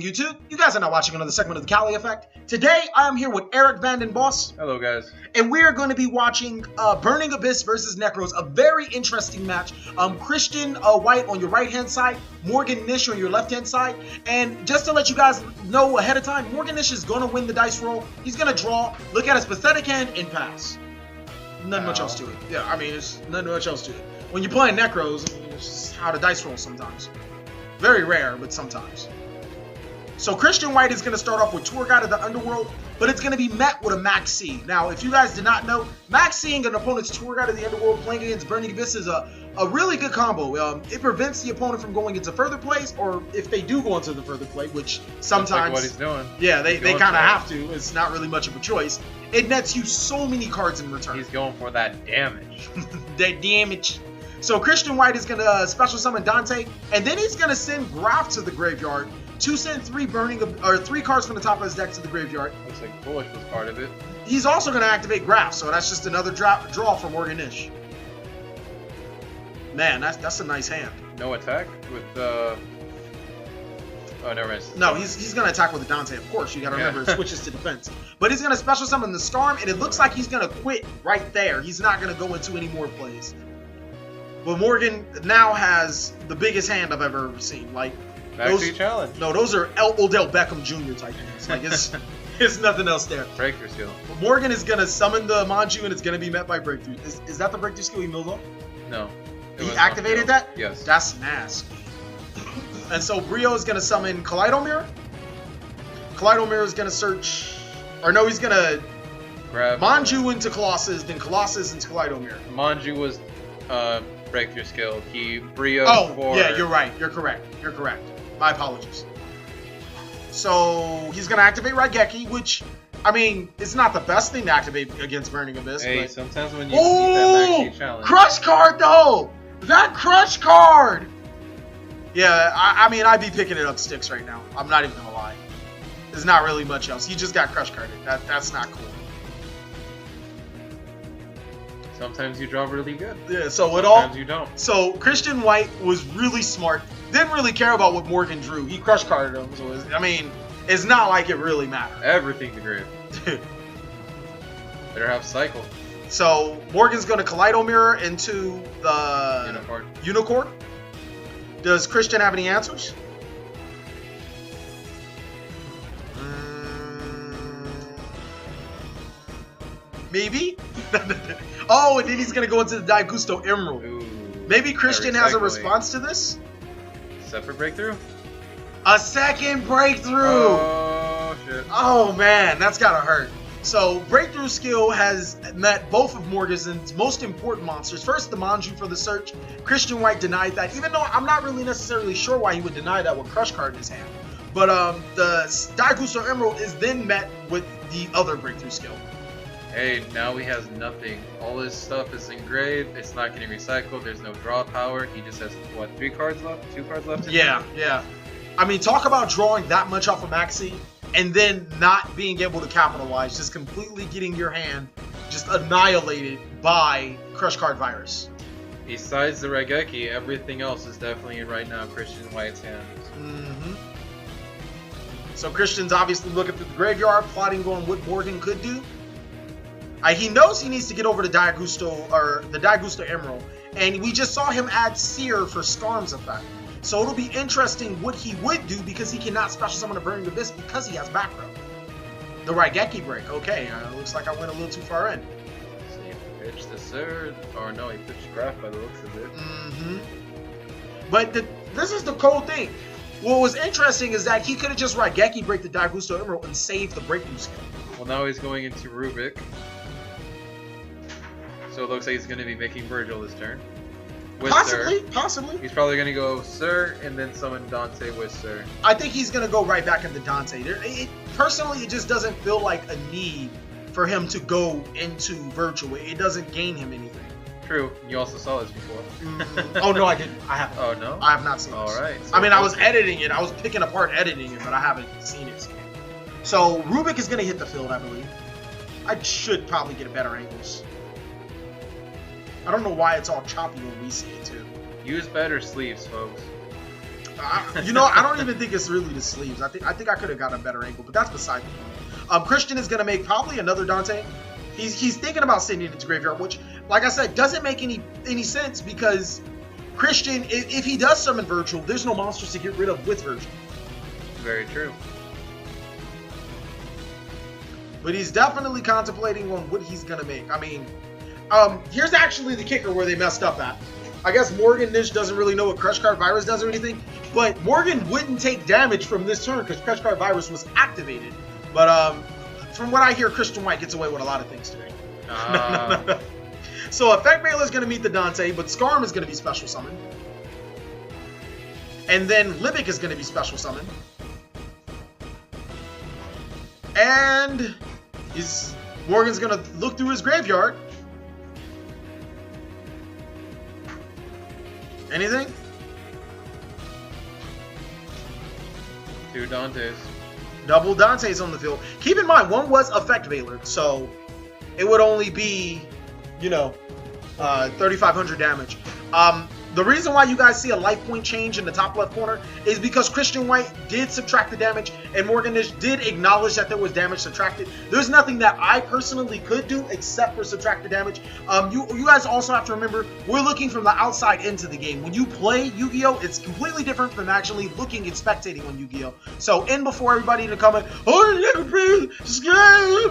YouTube? You guys are now watching another segment of the Cali Effect. Today, I am here with Eric Vanden Boss. Hello, guys. And we are going to be watching Burning Abyss versus Nekroz, a very interesting match. Christian White on your right-hand side, Morgan Nish on your left-hand side. And just to let you guys know ahead of time, Morgan Nish is going to win the dice roll. He's going to draw, look at his pathetic hand, and pass. Nothing much else to it. Yeah, I mean, there's nothing much else to it. When you're playing Nekroz, I mean, it's just how the dice roll sometimes. Very rare, but sometimes. So Christian White is going to start off with Tour Guide of the Underworld, but it's going to be met with a Max C. Now, if you guys did not know, Max C'ing an opponent's Tour Guide of the Underworld playing against Burning Abyss is a really good combo. It prevents the opponent from going into further plays, or if they do go into the further play, which sometimes... That's like what he's doing. Yeah, they kind of have to. It's not really much of a choice. It nets you so many cards in return. He's going for that damage. That damage. So Christian White is going to special summon Dante, and then he's going to send Graf to the graveyard to send three cards from the top of his deck to the graveyard. Looks like Bullish was part of it. He's also going to activate Graf, so that's just another draw for Morgan Nish. Man, that's a nice hand. No attack with oh, never mind. No, he's going to attack with the Dante, of course. You got to remember it switches to defense. But he's going to special summon the Storm, and it looks like he's going to quit right there. He's not going to go into any more plays. But Morgan now has the biggest hand I've ever seen. Like, challenge. No, those are Odell Beckham Jr. type hands. Like, it's nothing else there. Breakthrough skill. But Morgan is going to summon the Manju, and it's going to be met by Breakthrough. Is that the Breakthrough skill he milled up? No. He activated that? Yes. That's nasty. And so Brio is going to summon Kaleido Mirror. Kaleido Mirror is going to search... Or no, he's going to grab Manju into Colossus, then Colossus into Kaleido Mirror. Manju was... breakthrough skill. He Brio. Yeah, you're right. You're correct. You're correct. My apologies. So he's gonna activate Raigeki, which I mean, it's not the best thing to activate against Burning Abyss. Hey, but... sometimes when you need that Max C challenge. Crush card though. That crush card. Yeah, I mean, I'd be picking it up sticks right now. I'm not even gonna lie. There's not really much else. He just got crush carded. That's not cool. Sometimes you draw really good. Yeah, so sometimes you don't. So Christian White was really smart. Didn't really care about what Morgan drew. He crush carded him. So I mean, it's not like it really mattered. Everything to grave. Better have cycle. So Morgan's going to Kaleido Mirror into the Unicorn. Does Christian have any answers? Maybe. Oh, and then he's gonna go into the Daigusto Emerald. Ooh, maybe Christian has a response to this. Separate breakthrough. A second breakthrough. Oh shit. Oh man, that's gotta hurt. So breakthrough skill has met both of Morgan's most important monsters. First, the Manju for the search. Christian White denied that, even though I'm not really necessarily sure why he would deny that with crush card in his hand. But the Daigusto Emerald is then met with the other breakthrough skill. Hey, now he has nothing. All his stuff is engraved. It's not getting recycled. There's no draw power. He just has, what, 3 cards left? 2 cards left? Yeah. I mean, talk about drawing that much off of Maxi and then not being able to capitalize. Just completely getting your hand just annihilated by Crush Card Virus. Besides the Raigeki, everything else is definitely in right now Christian White's hands. Mm-hmm. So Christian's obviously looking through the graveyard, plotting on what Morgan could do. He knows he needs to get over to the Daigusto Emerald, and we just saw him add Seer for Storm's effect. So it'll be interesting what he would do because he cannot special summon a Burning Abyss because he has back row. The Raigeki break. Okay, looks like I went a little too far in. So you pitched the Seer, or no, he pitched Graf by the looks of it. Mm-hmm. But this is the cold thing. What was interesting is that he could have just Raigeki break the Daigusto Emerald and save the breakthrough skill. Well, now he's going into Rubik. So it looks like he's going to be making Virgil this turn. With Possibly. He's probably going to go Sir and then summon Dante with Sir. I think he's going to go right back into Dante. Personally, it just doesn't feel like a need for him to go into Virgil. It doesn't gain him anything. True. You also saw this before. Oh, no, I didn't. I haven't. Oh, no? I have not seen this. All right. So I mean, I was editing it. I was picking apart editing it, but I haven't seen it. So Rubik is going to hit the field, I believe. I should probably get better angles. I don't know why it's all choppy when we see it too. Use better sleeves, folks. You know, I don't even think it's really the sleeves. I think I could have got a better angle, but that's beside the point. Christian is gonna make probably another Dante. He's thinking about sending it to graveyard, which, like I said, doesn't make any sense because Christian, if he does summon Virtual, there's no monsters to get rid of with Virtual. Very true. But he's definitely contemplating on what he's gonna make. I mean, here's actually the kicker where they messed up at. I guess Morgan Nish doesn't really know what Crush Card Virus does or anything, but Morgan wouldn't take damage from this turn because Crush Card Virus was activated. But from what I hear, Christian White gets away with a lot of things today. So Effect Veiler is going to meet the Dante, but Skarm is going to be special summoned. And then Libic is going to be special summoned. And Morgan's going to look through his graveyard. Anything? 2 Dantes. Double Dantes on the field. Keep in mind, one was Effect Veiler, so it would only be, you know, 3,500 damage. The reason why you guys see a life point change in the top left corner is because Christian White did subtract the damage and Morgan Nish did acknowledge that there was damage subtracted. There's nothing that I personally could do except for subtract the damage. You guys also have to remember, we're looking from the outside into the game. When you play Yu-Gi-Oh, it's completely different from actually looking and spectating on Yu-Gi-Oh. So in before everybody to comment, oh,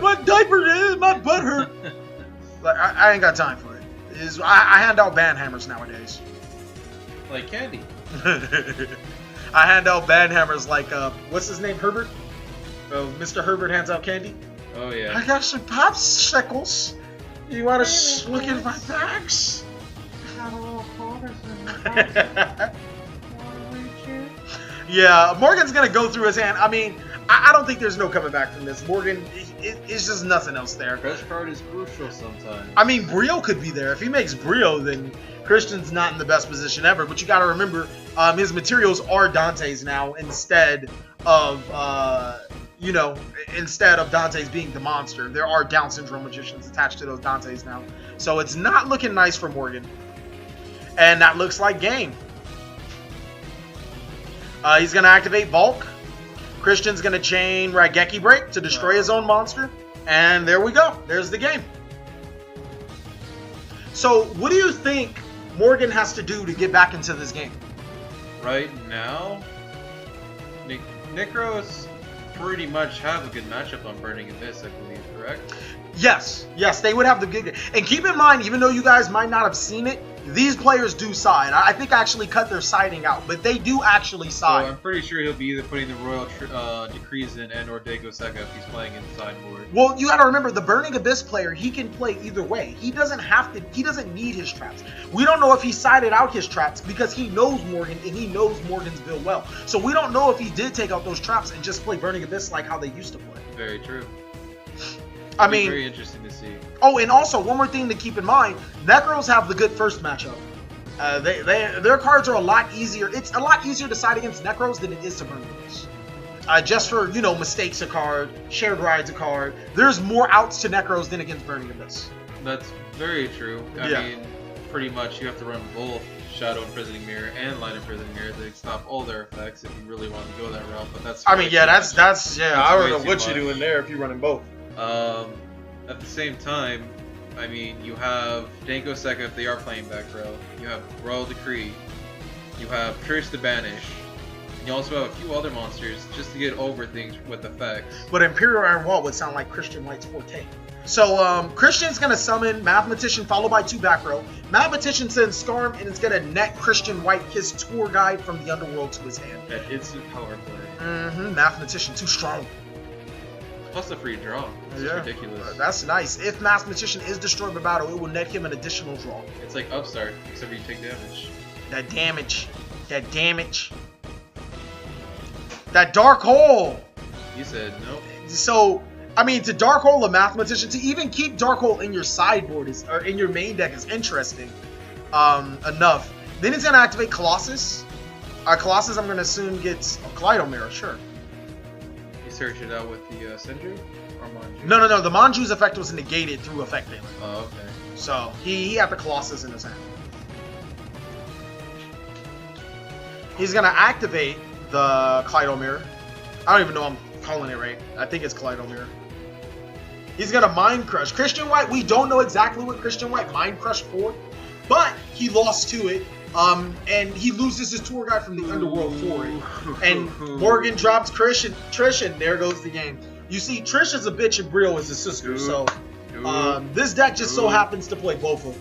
my diaper, my butt hurt. Like, I ain't got time for it. I hand out band hammers nowadays. Like candy. I hand out band hammers like, what's his name, Herbert? Oh, Mr. Herbert hands out candy. Oh, yeah. I got some popsicles. You want to look at my bags? Yeah, Morgan's going to go through his hand. I mean, I don't think there's no coming back from this. Morgan, it's just nothing else there. Crush card is crucial sometimes. I mean, Brio could be there. If he makes Brio, then Christian's not in the best position ever. But you got to remember, his materials are Dante's now instead of, you know, instead of Dante's being the monster. There are Down syndrome magicians attached to those Dante's now. So it's not looking nice for Morgan. And that looks like game. He's going to activate Bulk. Christian's going to chain Raigeki Break to destroy his own monster. And there we go. There's the game. So what do you think Morgan has to do to get back into this game? Right now, Nekroz pretty much have a good matchup on Burning Abyss, I believe, correct? Yes, they would have the good. And keep in mind, even though you guys might not have seen it, these players do side. I think I actually cut their siding out, but they do actually side. So I'm pretty sure he'll be either putting the Royal Decrees in and or Dago Seka if he's playing in sideboard. Well, you got to remember, the Burning Abyss player, he can play either way. He doesn't have to. He doesn't need his traps. We don't know if he sided out his traps because he knows Morgan and he knows Morgan's build well. So we don't know if he did take out those traps and just play Burning Abyss like how they used to play. Very true. I mean, very interesting to see. Oh, and also one more thing to keep in mind: Nekroz have the good first matchup. Their cards are a lot easier. It's a lot easier to side against Nekroz than it is to Burning Abyss. Just for, you know, mistakes a card, shared rides a card. There's more outs to Nekroz than against Burning Abyss. That's very true. I mean, pretty much you have to run both Shadow Imprisoning Mirror and Light Imprisoning Mirror to stop all their effects if you really want to go that route. But that's. I mean, yeah, that's I don't know what you're doing there if you're running both. At the same time, I mean, you have Dago Seka if they are playing back row. You have Royal Decree. You have Curse to Banish. And you also have a few other monsters just to get over things with effects. But Imperial Iron Wall would sound like Christian White's forte. So Christian's going to summon Mathematician followed by 2 back row. Mathematician sends Skarm and it's going to net Christian White his tour guide from the underworld to his hand. That instant power play. Mathematician, too strong. Plus a free draw. It's ridiculous. That's nice. If Mathematician is destroyed by battle, it will net him an additional draw. It's like Upstart, except you take damage. That damage. That Dark Hole! You said nope. So, I mean, to Dark Hole a Mathematician, to even keep Dark Hole in your sideboard or in your main deck is interesting enough. Then it's going to activate Colossus. Colossus, I'm going to assume, gets a Kaleido Mirror, sure. Search it out with the Sentry or Manju? No. The Manju's effect was negated through Effect Veiler. Oh, okay. So he had the Colossus in his hand. He's gonna activate the Kaleido Mirror. I don't even know I'm calling it right. I think it's Kaleido Mirror. He's gonna Mind Crush. Christian White, we don't know exactly what Christian White Mind Crush for, but he lost to it. And he loses his tour guide from the Underworld for it. And Morgan drops Trish, and there goes the game. You see, Trish is a bitch and Brio is his sister, so this deck just so happens to play both of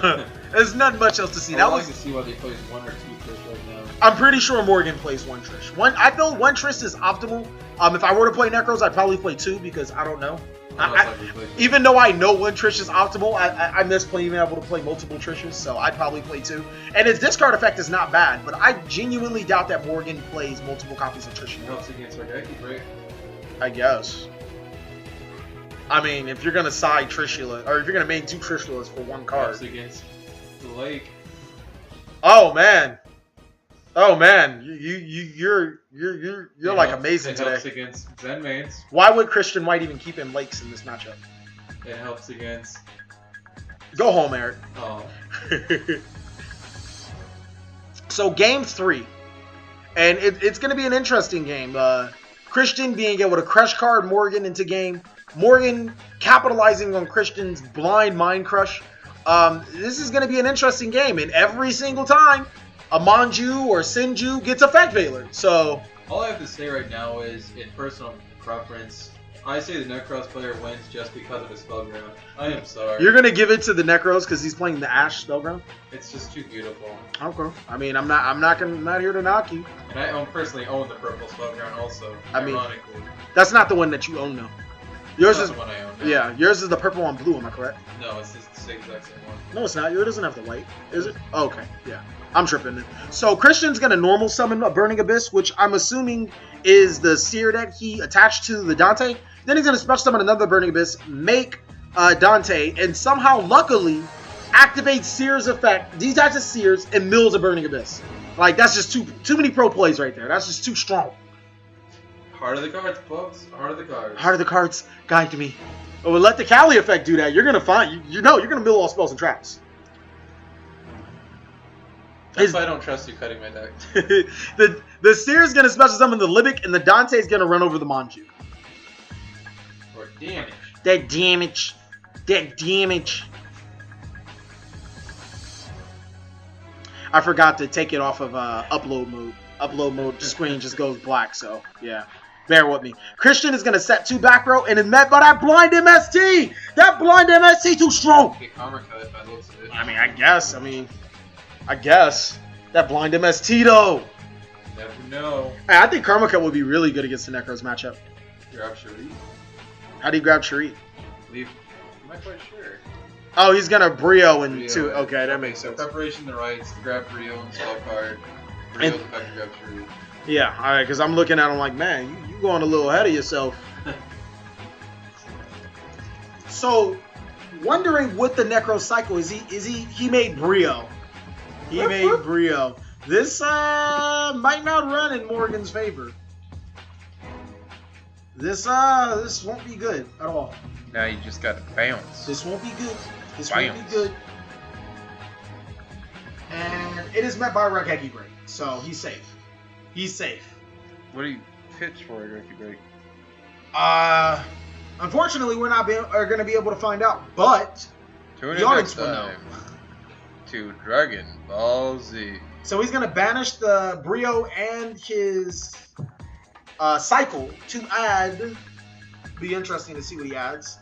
them. There's not much else to see. I'd like to see whether he plays 1 or 2 Trish right now. I'm pretty sure Morgan plays 1 Trish. I feel 1 Trish is optimal. If I were to play Nekroz, I'd probably play 2 because I don't know. Even though I know 1 Trish is optimal, I miss being able to play multiple Trishes, so I'd probably play 2. And his discard effect is not bad, but I genuinely doubt that Morgan plays multiple copies of Trish. It helps against Argeki, right? I guess. I mean, if you're gonna side Trishula, or if you're gonna main 2 Trishulas for 1 card. Helps against the Lake. Oh man. Oh man, you're like amazing today. It helps against Zen mains. Why would Christian White even keep in Lakes in this matchup? It helps against. Go home, Eric. Oh. So game 3, and it's going to be an interesting game. Christian being able to crush card Morgan into game. Morgan capitalizing on Christian's blind Mind Crush. This is going to be an interesting game, and every single time a Manju or Sinju gets Effect Veiler. So all I have to say right now is, in personal preference, I say the Nekroz player wins just because of his spellground. I am sorry. You're gonna give it to the Nekroz because he's playing the Ash spellground? It's just too beautiful. Okay. I mean, I'm not here to knock you. And I personally own the purple spellground also. Ironically. That's not the one that you own though. Yours is the one I own now. Yeah, yours is the purple on blue. Am I correct? No, it's just the exact same one. No, it's not. Yours doesn't have the white, is it? Oh, okay, yeah. I'm tripping. So Christian's gonna normal summon a Burning Abyss, which I'm assuming is the Seer that he attached to the Dante. Then he's gonna special summon another Burning Abyss, make Dante, and somehow, luckily, activate Seer's effect, detaches Seer's, and mills a Burning Abyss. Like, that's just too many pro plays right there. That's just too strong. Heart of the cards, folks. Heart of the cards. Heart of the cards, guide to me. Oh, well, let the TheCaliEffect do that. You're gonna find, you're gonna mill all spells and traps. That's why I don't trust you cutting my deck. the Seer's gonna special summon the Libic, and the Dante's gonna run over the Manju. Or damage. That damage. That damage. I forgot to take it off of upload mode. Upload mode screen just goes black, so yeah. Bear with me. Christian is going to set 2 back row and is met by that blind MST! That blind MST too strong! Get Karma Cut by the looks of it. I mean, I guess. That blind MST though. Never know. Hey, I think Karma Cut would be really good against the Nekroz matchup. Grab Sharit. How do you grab Sharit? I'm not quite sure. Oh, he's going to Brio and 2. Okay, that makes sense. Preparation the rights, grab Brio and spell card. Brio's effect to grab Sharit. Yeah, alright, because I'm looking at him like, man, you going a little ahead of yourself. So, wondering what the Nekroz cycle is. He made Brio. He made Brio. This might not run in Morgan's favor. This won't be good at all. Now you just got to bounce. This won't be good. This won't be good. And it is met by a Raigeki Break, so he's safe. He's safe. What do you pitch for Raigeki Break? Unfortunately, we're not going to be able to find out, but the audience will know. To Dragon Ball Z. So he's going to banish the Brio and his cycle to add. Be interesting to see what he adds.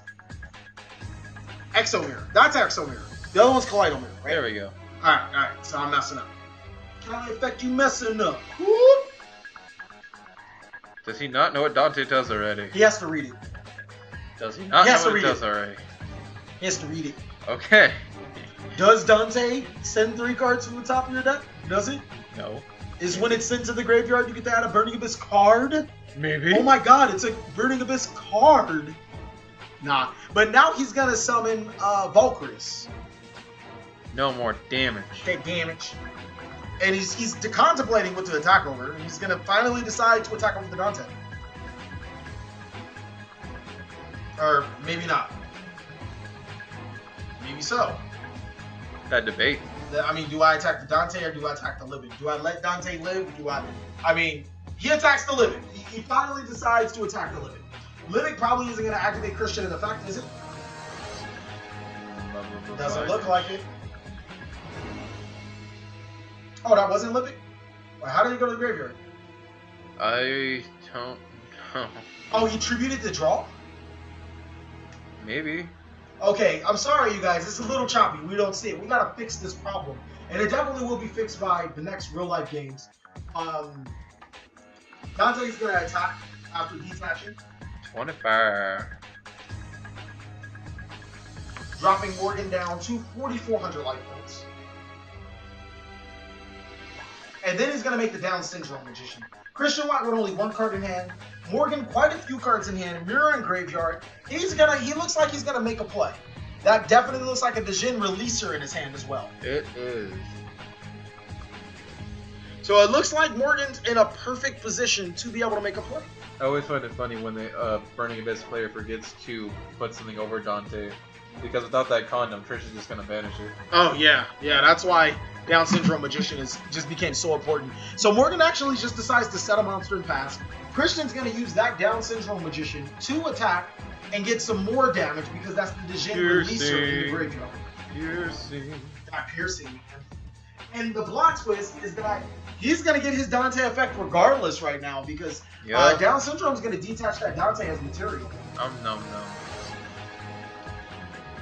Exo Mirror. That's Exo Mirror. The other one's Kaleido Mirror, right? There we go. Alright. So I'm messing up. TheCaliEffect, you messing up. Whoop. Does he not know what Dante does already? He has to read it. Does he not know what it does already? He has to read it. Okay. Does Dante send 3 cards from the top of your deck? Does it? No. Is when it's sent to the graveyard, you get to add a Burning Abyss card? Maybe. Oh my god, it's a Burning Abyss card. Nah. But now he's going to summon Valkyries. No more damage. Okay, damage. And he's contemplating what to attack over. He's going to finally decide to attack over the Dante. Or maybe not. Maybe so. That debate. I mean, do I attack the Dante or do I attack the living? Do I let Dante live? I mean, he attacks the living. He finally decides to attack the living. Living probably isn't going to activate Christian in effect, is it? Doesn't look like it. Oh, that wasn't living? Well, how did he go to the graveyard? I don't know. Oh, he tributed the draw? Maybe. Okay, I'm sorry, you guys. It's a little choppy. We don't see it. We gotta fix this problem, and it definitely will be fixed by the next real life games. Dante's gonna attack after detaching, 24. dropping Morgan down to 4,400 life points, and then he's gonna make the Down Syndrome Magician. Christian White with only 1 card in hand. Morgan, quite a few cards in hand. Mirror and Graveyard. He looks like he's gonna make a play. That definitely looks like a Djinn releaser in his hand as well. It is. So it looks like Morgan's in a perfect position to be able to make a play. I always find it funny when the Burning Abyss player forgets to put something over Dante. Because without that condom, Trish is just gonna banish it. Oh yeah, that's why Down Syndrome Magician just became so important. So Morgan actually just decides to set a monster and pass. Christian's gonna use that Down Syndrome Magician to attack and get some more damage because that's the Djinn releaser in the graveyard. Piercing. That piercing. And the plot twist is that he's gonna get his Dante effect regardless right now because Down Syndrome's gonna detach that Dante as material. Nom.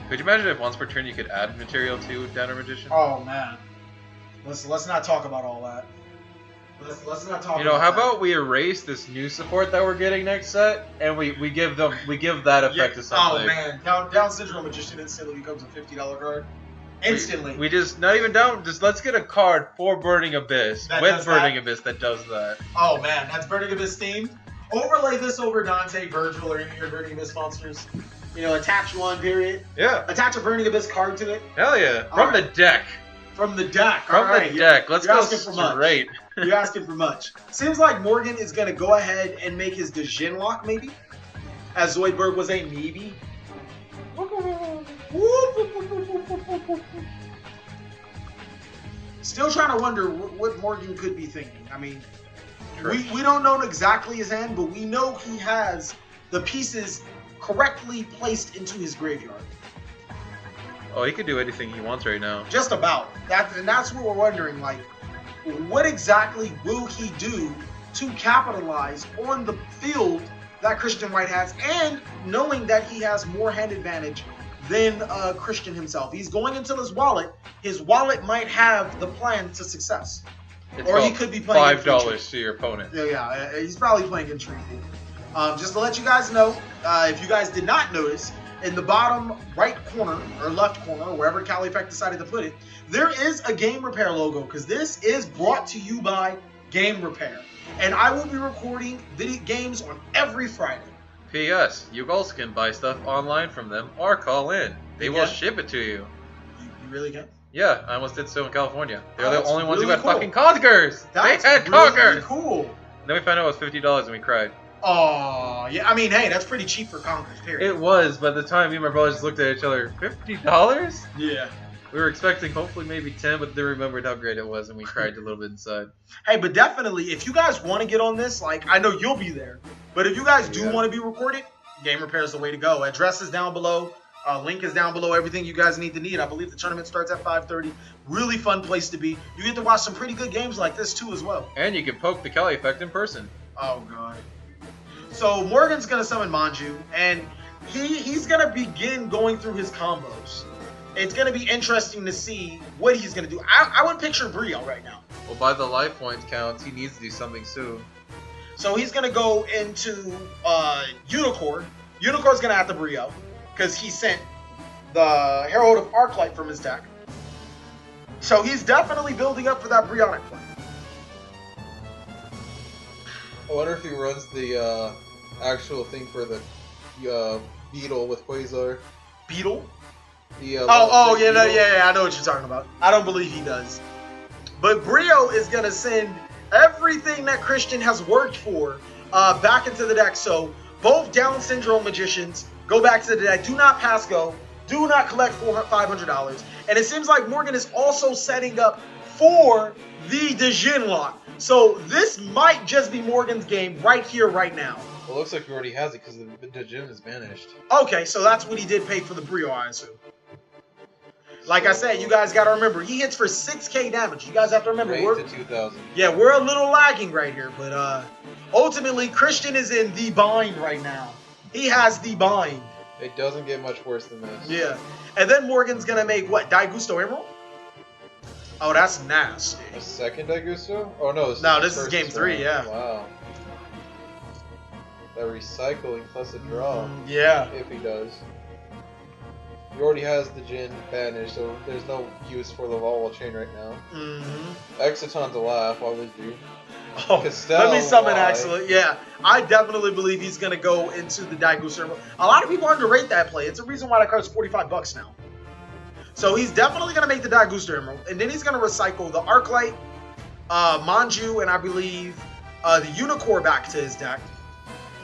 Could you imagine if once per turn you could add material to Downer Magician? Oh man, let's not talk about all that. Let's not talk. How about we erase this new support that we're getting next set, and we give that effect to something. Oh man, Down Syndrome Magician instantly becomes a $50 card. Instantly. We just not even down. Just let's get a card for Burning Abyss with Burning Abyss that does that. Oh man, that's Burning Abyss themed. Overlay this over Dante, Virgil, or any of your Burning Abyss monsters. Attach one, period. Yeah. Attach a Burning Abyss card to it. Hell yeah. From the deck. From the deck. From the deck. Let's go straight. You're asking for much. Seems like Morgan is going to go ahead and make his Djinn lock, maybe. As Zoidberg was a maybe. Still trying to wonder what Morgan could be thinking. I mean, we don't know exactly his hand, but we know he has the pieces correctly placed into his graveyard. Oh, he could do anything he wants right now. Just about. And that's what we're wondering, like, what exactly will he do to capitalize on the field that Christian White has, and knowing that he has more hand advantage than Christian himself. He's going into his wallet. His wallet might have the plan to success. Or he could be playing $5 to your opponent. Yeah, he's probably playing Intrigue. Just to let you guys know, if you guys did not notice, in the bottom right corner, or left corner, or wherever TheCaliEffect decided to put it, there is a Game Repair logo, because this is brought to you by Game Repair. And I will be recording video games on every Friday. P.S. You also can buy stuff online from them or call in. They will ship it to you. You really can? Yeah, I almost did so in California. They're the only ones who really had cool. fucking conkers. That's they had really conkers. Cool. Then we found out it was $50 and we cried. Oh, yeah. I mean, hey, that's pretty cheap for conkers, period. It was, but at the time, me and my brothers just looked at each other. $50? Yeah. We were expecting hopefully maybe 10, but then remembered how great it was, and we cried a little bit inside. Hey, but definitely, if you guys want to get on this, like, I know you'll be there, but if you guys do want to be recorded, Game Repair is the way to go. Address is down below. Link is down below. Everything you guys need to need. I believe the tournament starts at 5:30. Really fun place to be. You get to watch some pretty good games like this, too, as well. And you can poke the TheCaliEffect in person. Oh, God. So, Morgan's going to summon Manju, and he's going to begin going through his combos. It's going to be interesting to see what he's going to do. I would picture Brio right now. Well, by the life points counts, he needs to do something soon. So he's going to go into Unicorn. Unicorn's going to have the Brio, because he sent the Herald of Arclight from his deck. So he's definitely building up for that Brionic play. I wonder if he runs the actual thing for the Beetle with Quasar. Beetle? The, yeah, I know what you're talking about. I don't believe he does. But Brio is going to send everything that Christian has worked for back into the deck. So both Down Syndrome Magicians go back to the deck. Do not pass go. Do not collect $500. And it seems like Morgan is also setting up for the Djinn lock. So this might just be Morgan's game right here, right now. Well, it looks like he already has it because the Djinn is banished. Okay, so that's what he did pay for the Brio, I assume. Like I said, you guys got to remember, he hits for 6k damage. You guys have to remember. We're to 2,000. Yeah, we're a little lagging right here, but ultimately, Christian is in the bind right now. He has the bind. It doesn't get much worse than this. Yeah. And then Morgan's going to make, what, Daigusto Emerald? Oh, that's nasty. A second Daigusto? Oh, no. This is game 3, yeah. Wow. That recycling plus a draw. Yeah. If he does. He already has the Djinn banished, so there's no use for the Volwall Chain right now. Exciton's a laugh, obviously. Oh, let me summon Axel. Yeah, I definitely believe he's going to go into the Daigusto Emerald. A lot of people underrate that play. It's a reason why that card's $45 now. So he's definitely going to make the Daigusto Emerald. And then he's going to recycle the Arclight, Manju, and I believe the Unicorn back to his deck.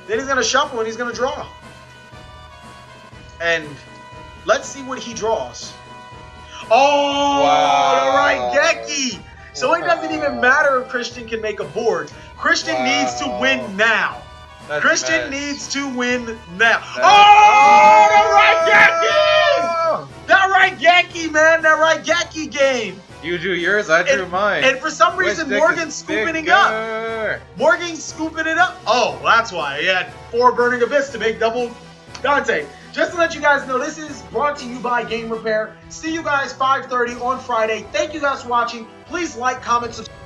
Then he's going to shuffle and he's going to draw. And let's see what he draws. Oh, wow. The Raigeki! So it doesn't even matter if Christian can make a board. Christian needs to win now. Christian needs to win now. Oh, the Raigeki! That Raigeki, man. That Raigeki game. You drew yours, I drew mine. And for some reason, Morgan's scooping it up. Morgan's scooping it up. Oh, that's why. He had 4 Burning Abyss to make double Dante. Just to let you guys know, this is brought to you by Game Repair. See you guys 5:30 on Friday. Thank you guys for watching. Please like, comment, subscribe.